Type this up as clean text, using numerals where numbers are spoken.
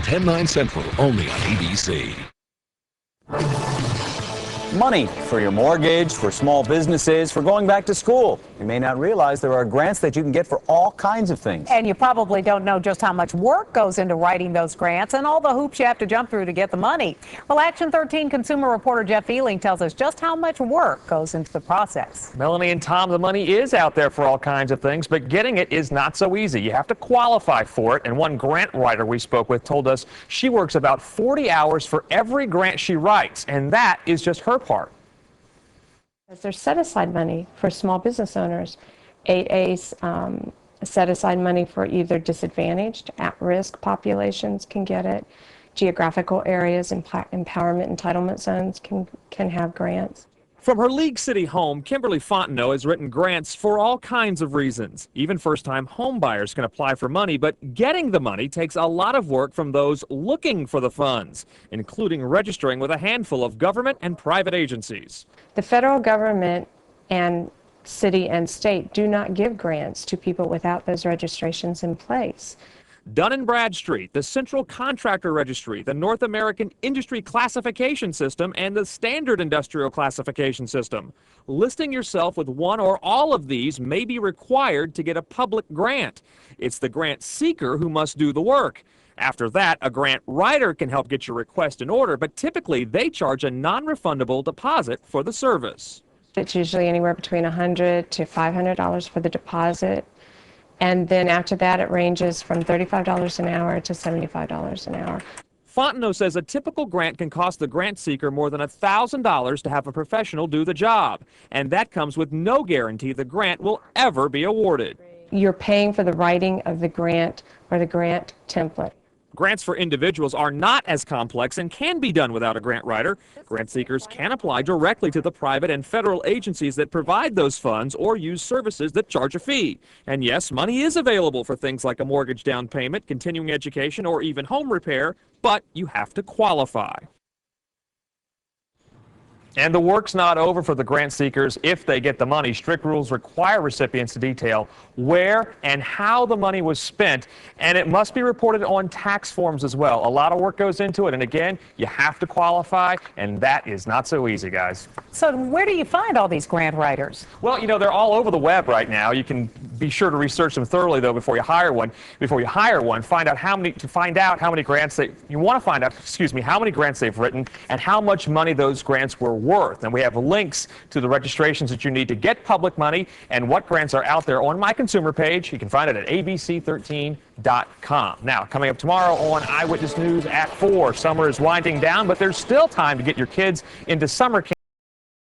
10, 9 Central, only on ABC. Money for your mortgage, for small businesses, for going back to school. You may not realize there are grants that you can get for all kinds of things. And you probably don't know just how much work goes into writing those grants and all the hoops you have to jump through to get the money. Well, Action 13 consumer reporter Jeff Feeling tells us just how much work goes into the process. Melanie and Tom, the money is out there for all kinds of things, but getting it is not so easy. You have to qualify for it, and one grant writer we spoke with told us she works about 40 hours for every grant she writes, and that is just her part. There's set-aside money for small business owners. 8A's set-aside money for either disadvantaged, at-risk populations can get it. Geographical areas and empowerment entitlement zones can have grants. From her League City home, Kimberly Fontenot has written grants for all kinds of reasons. Even first-time home buyers can apply for money, but getting the money takes a lot of work from those looking for the funds, including registering with a handful of government and private agencies. The federal government and city and state do not give grants to people without those registrations in place. Dun & Bradstreet, the Central Contractor Registry, the North American Industry Classification System, and the Standard Industrial Classification System. Listing yourself with one or all of these may be required to get a public grant. It's the grant seeker who must do the work. After that, a grant writer can help get your request in order, but typically they charge a non-refundable deposit for the service. It's usually anywhere between $100 to $500 for the deposit. And then after that, it ranges from $35 an hour to $75 an hour. Fontenot says a typical grant can cost the grant seeker more than $1,000 to have a professional do the job. And that comes with no guarantee the grant will ever be awarded. You're paying for the writing of the grant or the grant template. Grants for individuals are not as complex and can be done without a grant writer. Grant seekers can apply directly to the private and federal agencies that provide those funds or use services that charge a fee. And yes, money is available for things like a mortgage down payment, continuing education, or even home repair, but you have to qualify. And the work's not over for the grant seekers if they get the money. Strict rules require recipients to detail where and how the money was spent, and it must be reported on tax forms as well. A lot of work goes into it, and again, you have to qualify, and that is not so easy, guys. So where do you find all these grant writers? Well, you know, they're all over the web right now. You can be sure to research them thoroughly, though, before you hire one. Find out how many grants how many grants they've written and how much money those grants were worth. And we have links to the registrations that you need to get public money and what grants are out there on my consumer page. You can find it at abc13.com. Now, coming up tomorrow on Eyewitness News at 4, summer is winding down, but there's still time to get your kids into summer camp.